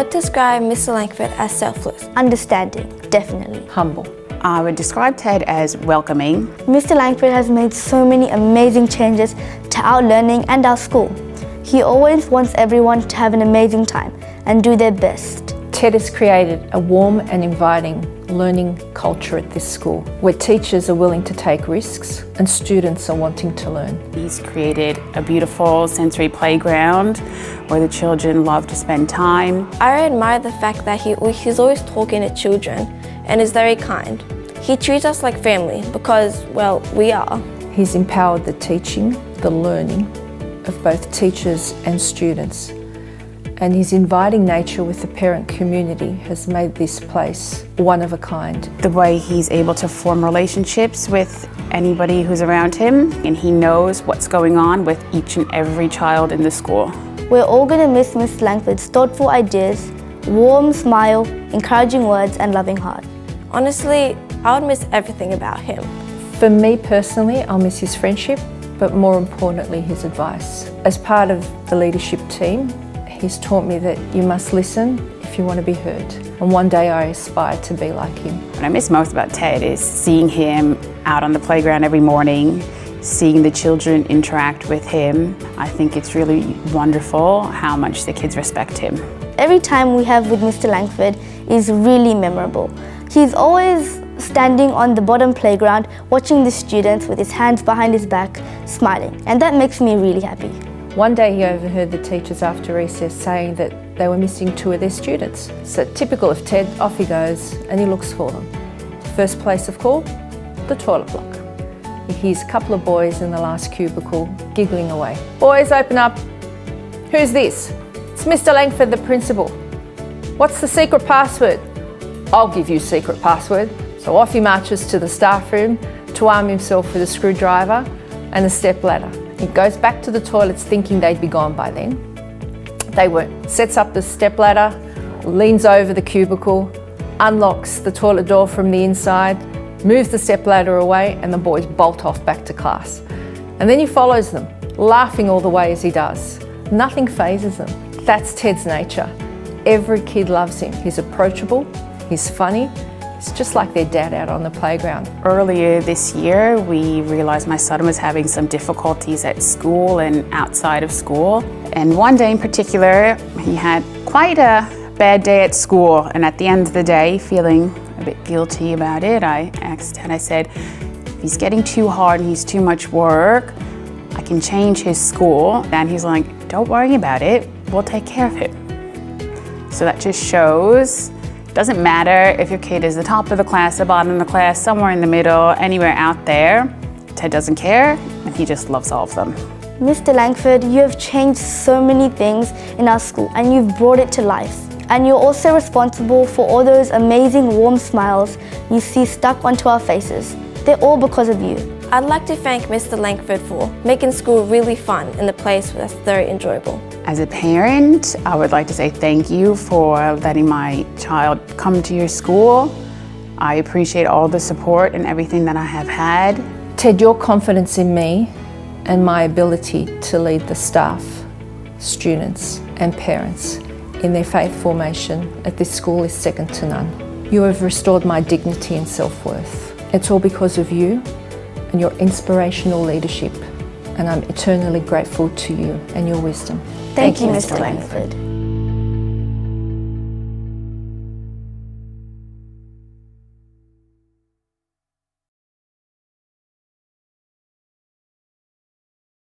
I'd describe Mr. Langford as selfless. Understanding, definitely. Humble. I would describe Ted as welcoming. Mr. Langford has made so many amazing changes to our learning and our school. He always wants everyone to have an amazing time and do their best. Ted has created a warm and inviting learning culture at this school where teachers are willing to take risks and students are wanting to learn. He's created a beautiful sensory playground where the children love to spend time. I admire the fact that he's always talking to children and is very kind. He treats us like family because, well, we are. He's empowered the teaching, the learning of both teachers and students. And his inviting nature with the parent community has made this place one of a kind. The way he's able to form relationships with anybody who's around him, and he knows what's going on with each and every child in the school. We're all going to miss Mr. Langford's thoughtful ideas, warm smile, encouraging words and loving heart. Honestly, I would miss everything about him. For me personally, I'll miss his friendship, but more importantly, his advice. As part of the leadership team, he's taught me that you must listen if you want to be heard. And one day I aspire to be like him. What I miss most about Ted is seeing him out on the playground every morning, seeing the children interact with him. I think it's really wonderful how much the kids respect him. Every time we have with Mr. Langford is really memorable. He's always standing on the bottom playground, watching the students with his hands behind his back, smiling. And that makes me really happy. One day he overheard the teachers after recess saying that they were missing 2 of their students. So typical of Ted, off he goes and he looks for them. First place of call, the toilet block. He hears a couple of boys in the last cubicle giggling away. Boys, open up. Who's this? It's Mr. Langford, the principal. What's the secret password? I'll give you secret password. So off he marches to the staff room to arm himself with a screwdriver and a step ladder. He goes back to the toilets thinking they'd be gone by then. They weren't. Sets up the step ladder, leans over the cubicle, unlocks the toilet door from the inside, moves the step ladder away, and the boys bolt off back to class. And then he follows them, laughing all the way as he does. Nothing phases them. That's Ted's nature. Every kid loves him. He's approachable, he's funny. It's just like their dad out on the playground. Earlier this year, we realized my son was having some difficulties at school and outside of school. And one day in particular, he had quite a bad day at school. And at the end of the day, feeling a bit guilty about it, I asked and I said, if he's getting too hard and he's too much work, I can change his school. And he's like, don't worry about it, we'll take care of him. So that just shows doesn't matter if your kid is the top of the class, the bottom of the class, somewhere in the middle, anywhere out there. Ted doesn't care, and he just loves all of them. Mr. Langford, you have changed so many things in our school and you've brought it to life. And you're also responsible for all those amazing warm smiles you see stuck onto our faces. They're all because of you. I'd like to thank Mr. Langford for making school really fun and the place that's very enjoyable. As a parent, I would like to say thank you for letting my child come to your school. I appreciate all the support and everything that I have had. Ted, your confidence in me and my ability to lead the staff, students and parents in their faith formation at this school is second to none. You have restored my dignity and self-worth. It's all because of you and your inspirational leadership, and I'm eternally grateful to you and your wisdom. Thank you, Mr. Langford.